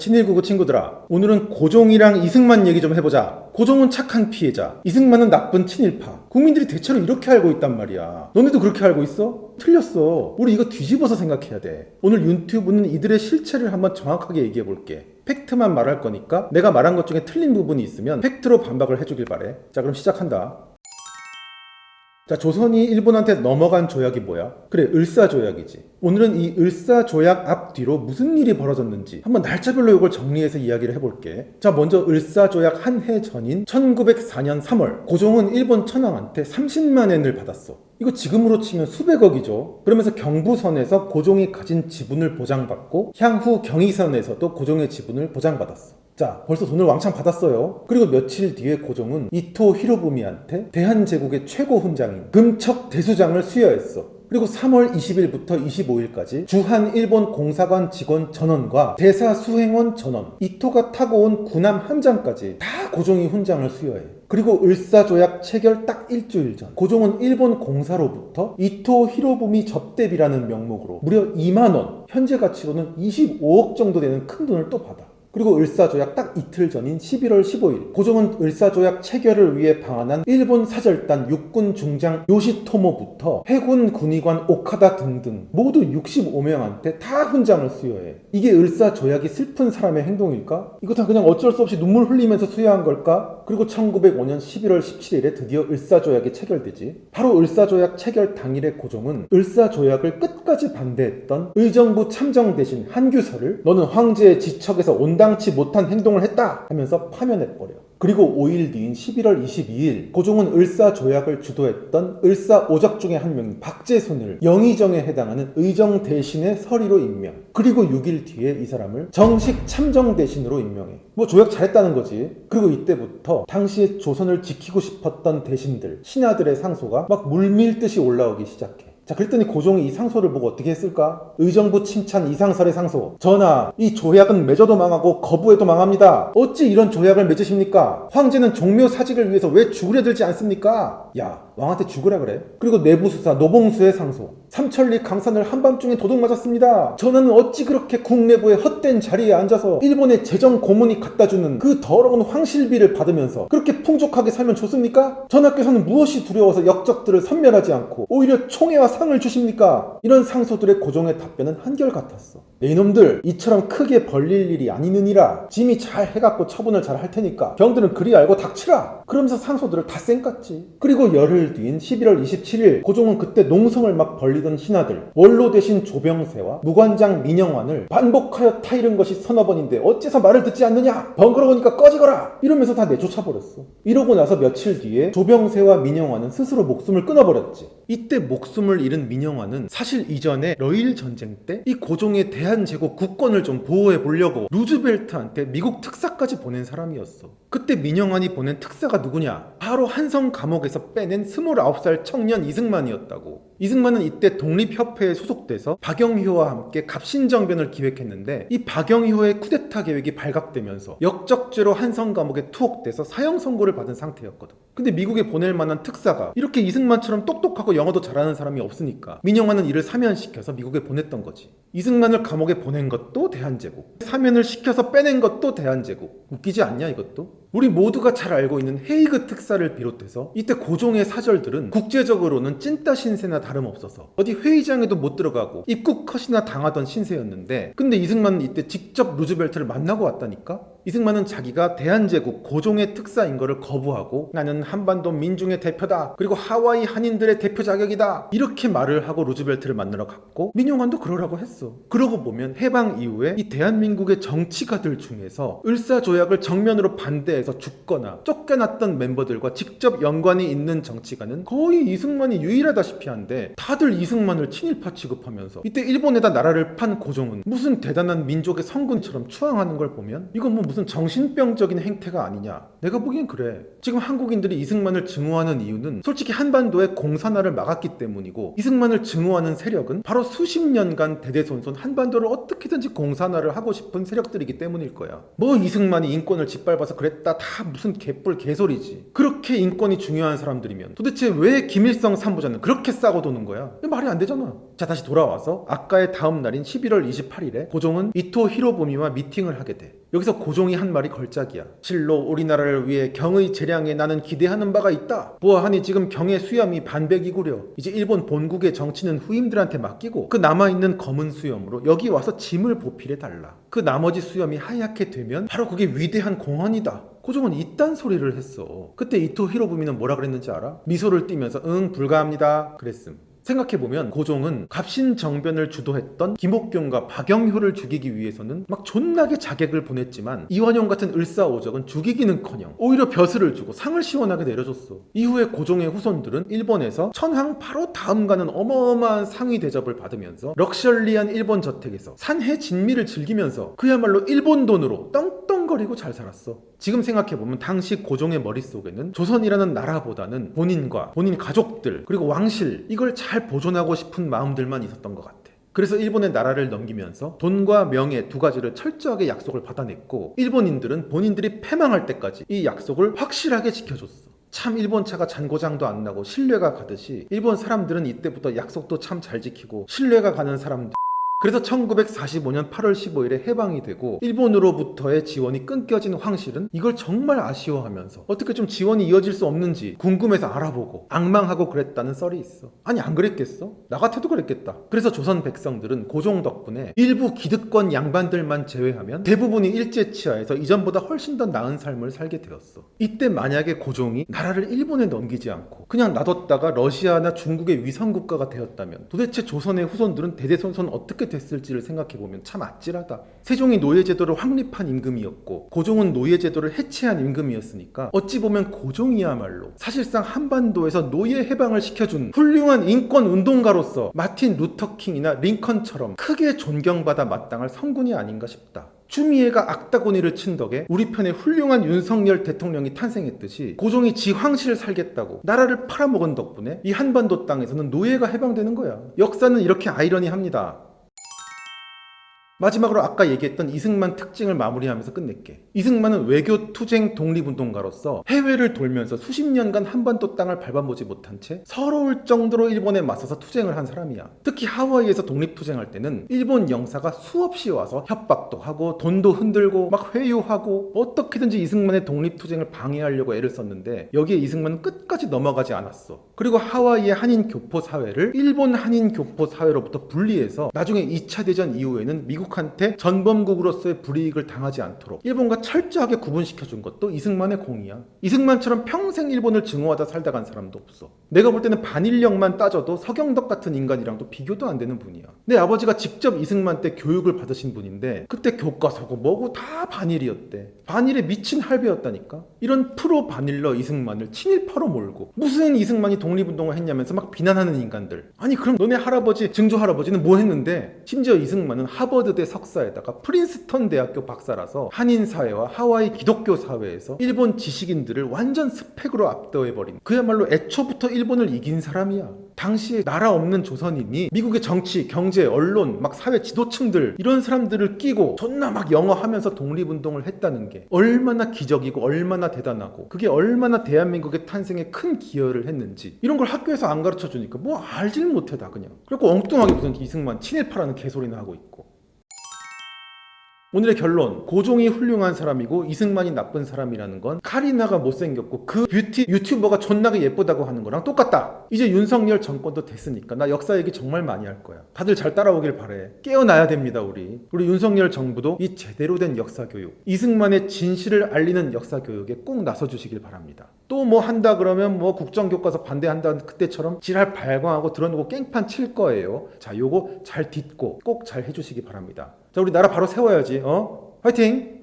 친일구구 친구들아, 오늘은 고종이랑 이승만 얘기 좀 해보자. 고종은 착한 피해자, 이승만은 나쁜 친일파. 국민들이 대체로 이렇게 알고 있단 말이야. 너네도 그렇게 알고 있어? 틀렸어. 우리 이거 뒤집어서 생각해야 돼. 오늘 유튜브는 이들의 실체를 한번 정확하게 얘기해볼게. 팩트만 말할 거니까 내가 말한 것 중에 틀린 부분이 있으면 팩트로 반박을 해주길 바래. 자, 그럼 시작한다. 자, 조선이 일본한테 넘어간 조약이 뭐야? 그래, 을사조약이지. 오늘은 이 을사조약 앞뒤로 무슨 일이 벌어졌는지 한번 날짜별로 이걸 정리해서 이야기를 해볼게. 자, 먼저 을사조약 한 해 전인 1904년 3월 고종은 일본 천황한테 30만 엔을 받았어. 이거 지금으로 치면 수백억이죠. 그러면서 경부선에서 고종이 가진 지분을 보장받고 향후 경의선에서도 고종의 지분을 보장받았어. 자, 벌써 돈을 왕창 받았어요. 그리고 며칠 뒤에 고종은 이토 히로부미한테 대한제국의 최고 훈장인 금척 대수장을 수여했어. 그리고 3월 20일부터 25일까지 주한 일본 공사관 직원 전원과 대사 수행원 전원, 이토가 타고 온 군함 함장까지 다 고종이 훈장을 수여해. 그리고 을사조약 체결 딱 일주일 전 고종은 일본 공사로부터 이토 히로부미 접대비라는 명목으로 무려 2만 원, 현재 가치로는 25억 정도 되는 큰 돈을 또 받아. 그리고 을사조약 딱 이틀 전인 11월 15일 고종은 을사조약 체결을 위해 방한한 일본 사절단 육군 중장 요시토모부터 해군 군의관 오카다 등등 모두 65명한테 다 훈장을 수여해. 이게 을사조약이 슬픈 사람의 행동일까? 이거 다 그냥 어쩔 수 없이 눈물 흘리면서 수여한 걸까? 그리고 1905년 11월 17일에 드디어 을사조약이 체결되지. 바로 을사조약 체결 당일에 고종은 을사조약을 끝까지 반대했던 의정부 참정 대신 한규서를 너는 황제의 지척에서 온당치 못한 행동을 했다 하면서 파면해버려. 그리고 5일 뒤인 11월 22일 고종은 을사조약을 주도했던 을사오적 중에 한 명인 박제손을 영의정에 해당하는 의정 대신의 서리로 임명. 그리고 6일 뒤에 이 사람을 정식 참정 대신으로 임명해. 뭐 조약 잘했다는 거지. 그리고 이때부터 당시에 조선을 지키고 싶었던 대신들, 신하들의 상소가 막 물밀듯이 올라오기 시작해. 자, 그랬더니 고종이 이 상소를 보고 어떻게 했을까? 의정부 칭찬 이상설의 상소. 전하, 이 조약은 맺어도 망하고 거부해도 망합니다. 어찌 이런 조약을 맺으십니까? 황제는 종묘 사직을 위해서 왜 죽으려 들지 않습니까? 야, 왕한테 죽으라 그래? 그리고 내부수사 노봉수의 상소. 삼천리 강산을 한밤중에 도둑 맞았습니다. 전하는 어찌 그렇게 국내부의 헛된 자리에 앉아서 일본의 재정 고문이 갖다주는 그 더러운 황실비를 받으면서 그렇게 풍족하게 살면 좋습니까? 전하께서는 무엇이 두려워서 역적들을 섬멸하지 않고 오히려 총애와 상을 주십니까? 이런 상소들의 고종의 답변은 한결같았어. 네, 이놈들 이처럼 크게 벌릴 일이 아니느니라. 짐이 잘 해갖고 처분을 잘 할 테니까 병들은 그리 알고 닥치라. 그러면서 상소들을 다 쌩깠지. 그리고 열흘 뒤인 11월 27일 고종은 그때 농성을 막 벌리던 신하들 원로 대신 조병세와 무관장 민영환을 반복하여 타이른 것이 서너 번인데 어째서 말을 듣지 않느냐? 번거로우니까 꺼지거라! 이러면서 다 내쫓아버렸어. 이러고 나서 며칠 뒤에 조병세와 민영환은 스스로 목숨을 끊어버렸지. 이때 목숨을 잃은 민영환은 사실 이전에 러일 전쟁 때 이 고종의 대한제국 국권을 좀 보호해 보려고 루즈벨트한테 미국 특사까지 보낸 사람이었어. 그때 민영환이 보낸 특사가 누구냐? 바로 한성 감옥에서 빼낸 29살 청년 이승만이었다고. 이승만은 이때 독립협회에 소속돼서 박영효와 함께 갑신정변을 기획했는데 이 박영효의 쿠데타 계획이 발각되면서 역적죄로 한성 감옥에 투옥돼서 사형 선고를 받은 상태였거든. 근데 미국에 보낼 만한 특사가 이렇게 이승만처럼 똑똑하고 영어도 잘하는 사람이 없으니까 민영환은 이를 사면시켜서 미국에 보냈던 거지. 이승만을 감옥에 보낸 것도 대한제국, 사면을 시켜서 빼낸 것도 대한제국. 웃기지 않냐 이것도? 우리 모두가 잘 알고 있는 헤이그 특사를 비롯해서 이때 고종의 사절들은 국제적으로는 찐따 신세나 다름없어서 어디 회의장에도 못 들어가고 입국 컷이나 당하던 신세였는데, 근데 이승만은 이때 직접 루즈벨트를 만나고 왔다니까? 이승만은 자기가 대한제국 고종의 특사인 거를 거부하고 나는 한반도 민중의 대표다, 그리고 하와이 한인들의 대표 자격이다, 이렇게 말을 하고 루즈벨트를 만나러 갔고 민용환도 그러라고 했어. 그러고 보면 해방 이후에 이 대한민국의 정치가들 중에서 을사조약을 정면으로 반대해서 죽거나 쫓겨났던 멤버들과 직접 연관이 있는 정치가는 거의 이승만이 유일하다시피 한데 다들 이승만을 친일파 취급하면서 이때 일본에다 나라를 판 고종은 무슨 대단한 민족의 성군처럼 추앙하는 걸 보면 이건 뭐 무슨 무슨 정신병적인 행태가 아니냐. 내가 보기엔 그래. 지금 한국인들이 이승만을 증오하는 이유는 솔직히 한반도의 공산화를 막았기 때문이고, 이승만을 증오하는 세력은 바로 수십 년간 대대손손 한반도를 어떻게든지 공산화를 하고 싶은 세력들이기 때문일 거야. 뭐 이승만이 인권을 짓밟아서 그랬다 다 무슨 개뿔 개소리지. 그렇게 인권이 중요한 사람들이면 도대체 왜 김일성 삼부자는 그렇게 싸고 도는 거야? 말이 안 되잖아. 자, 다시 돌아와서 아까의 다음 날인 11월 28일에 고종은 이토 히로부미와 미팅을 하게 돼. 여기서 고종이 한 말이 걸작이야. 실로 우리나라를 위해 경의 재량에 나는 기대하는 바가 있다. 보아하니 지금 경의 수염이 반백이구려. 이제 일본 본국의 정치는 후임들한테 맡기고 그 남아있는 검은 수염으로 여기 와서 짐을 보필해 달라. 그 나머지 수염이 하얗게 되면 바로 그게 위대한 공헌이다. 고종은 이딴 소리를 했어. 그때 이토 히로부미는 뭐라 그랬는지 알아? 미소를 띠면서 응 불가합니다 그랬음. 생각해보면 고종은 갑신정변을 주도했던 김옥균과 박영효를 죽이기 위해서는 막 존나게 자객을 보냈지만 이완용 같은 을사오적은 죽이기는커녕 오히려 벼슬을 주고 상을 시원하게 내려줬어. 이후에 고종의 후손들은 일본에서 천황 바로 다음 가는 어마어마한 상위 대접을 받으면서 럭셔리한 일본 저택에서 산해 진미를 즐기면서 그야말로 일본 돈으로 떵떵거리고 잘 살았어. 지금 생각해보면 당시 고종의 머릿속에는 조선이라는 나라보다는 본인과 본인 가족들 그리고 왕실 이걸 잘 보존하고 싶은 마음들만 있었던 것 같아. 그래서 일본의 나라를 넘기면서 돈과 명예 두 가지를 철저하게 약속을 받아냈고, 일본인들은 본인들이 패망할 때까지 이 약속을 확실하게 지켜줬어. 참 일본차가 잔고장도 안 나고 신뢰가 가듯이 일본 사람들은 이때부터 약속도 참 잘 지키고 신뢰가 가는 사람들. 그래서 1945년 8월 15일에 해방이 되고 일본으로부터의 지원이 끊겨진 황실은 이걸 정말 아쉬워하면서 어떻게 좀 지원이 이어질 수 없는지 궁금해서 알아보고 앙망하고 그랬다는 썰이 있어. 아니 안 그랬겠어? 나 같아도 그랬겠다. 그래서 조선 백성들은 고종 덕분에 일부 기득권 양반들만 제외하면 대부분이 일제치하에서 이전보다 훨씬 더 나은 삶을 살게 되었어. 이때 만약에 고종이 나라를 일본에 넘기지 않고 그냥 놔뒀다가 러시아나 중국의 위성국가가 되었다면 도대체 조선의 후손들은 대대손손 어떻게 됐을지를 생각해보면 참 아찔하다. 세종이 노예제도를 확립한 임금이었고 고종은 노예제도를 해체한 임금이었으니까 어찌 보면 고종이야말로 사실상 한반도에서 노예 해방을 시켜준 훌륭한 인권운동가로서 마틴 루터킹이나 링컨처럼 크게 존경받아 마땅할 성군이 아닌가 싶다. 추미애가 악다고니를 친 덕에 우리 편에 훌륭한 윤석열 대통령이 탄생했듯이 고종이 지 황실을 살겠다고 나라를 팔아먹은 덕분에 이 한반도 땅에서는 노예가 해방되는 거야. 역사는 이렇게 아이러니합니다. 마지막으로 아까 얘기했던 이승만 특징을 마무리하면서 끝낼게. 이승만은 외교 투쟁 독립운동가로서 해외를 돌면서 수십 년간 한반도 땅을 밟아보지 못한 채 서러울 정도로 일본에 맞서서 투쟁을 한 사람이야. 특히 하와이에서 독립투쟁할 때는 일본 영사가 수없이 와서 협박도 하고 돈도 흔들고 막 회유하고 어떻게든지 이승만의 독립투쟁을 방해하려고 애를 썼는데 여기에 이승만은 끝까지 넘어가지 않았어. 그리고 하와이의 한인 교포 사회를 일본 한인 교포 사회로부터 분리해서 나중에 2차 대전 이후에는 미국한테 전범국으로서의 불이익을 당하지 않도록 일본과 철저하게 구분시켜준 것도 이승만의 공이야. 이승만처럼 평생 일본을 증오하다 살다 간 사람도 없어. 내가 볼 때는 반일력만 따져도 서경덕 같은 인간이랑도 비교도 안 되는 분이야. 내 아버지가 직접 이승만 때 교육을 받으신 분인데 그때 교과서고 뭐고 다 반일이었대. 반일에 미친 할배였다니까. 이런 프로 반일러 이승만을 친일파로 몰고 무슨 이승만이 독립운동을 했냐면서 막 비난하는 인간들. 아니 그럼 너네 할아버지 증조 할아버지는 뭐 했는데? 심지어 이승만은 하버드대 석사에다가 프린스턴 대학교 박사라서 한인 사회와 하와이 기독교 사회에서 일본 지식인들을 완전 스펙으로 압도해버린 그야말로 애초부터 일본을 이긴 사람이야. 당시에 나라 없는 조선인이 미국의 정치, 경제, 언론, 막 사회 지도층들 이런 사람들을 끼고 존나 막 영어하면서 독립운동을 했다는 게 얼마나 기적이고 얼마나 대단하고 그게 얼마나 대한민국의 탄생에 큰 기여를 했는지 이런 걸 학교에서 안 가르쳐주니까 뭐 알질 못해 다 그냥. 그리고 엉뚱하게 무슨 이승만 친일파라는 개소리나 하고 있고. 오늘의 결론, 고종이 훌륭한 사람이고 이승만이 나쁜 사람이라는 건 카리나가 못생겼고 그 뷰티 유튜버가 존나게 예쁘다고 하는 거랑 똑같다. 이제 윤석열 정권도 됐으니까 나 역사 얘기 정말 많이 할 거야. 다들 잘 따라오길 바래. 깨어나야 됩니다. 우리 윤석열 정부도 이 제대로 된 역사교육, 이승만의 진실을 알리는 역사교육에 꼭 나서주시길 바랍니다. 또 뭐 한다 그러면 뭐 국정교과서 반대한다 그때처럼 지랄 발광하고 드러내고 깽판 칠 거예요. 자, 요거 잘 딛고 꼭 잘 해주시기 바랍니다. 자, 우리 나라 바로 세워야지. 화이팅!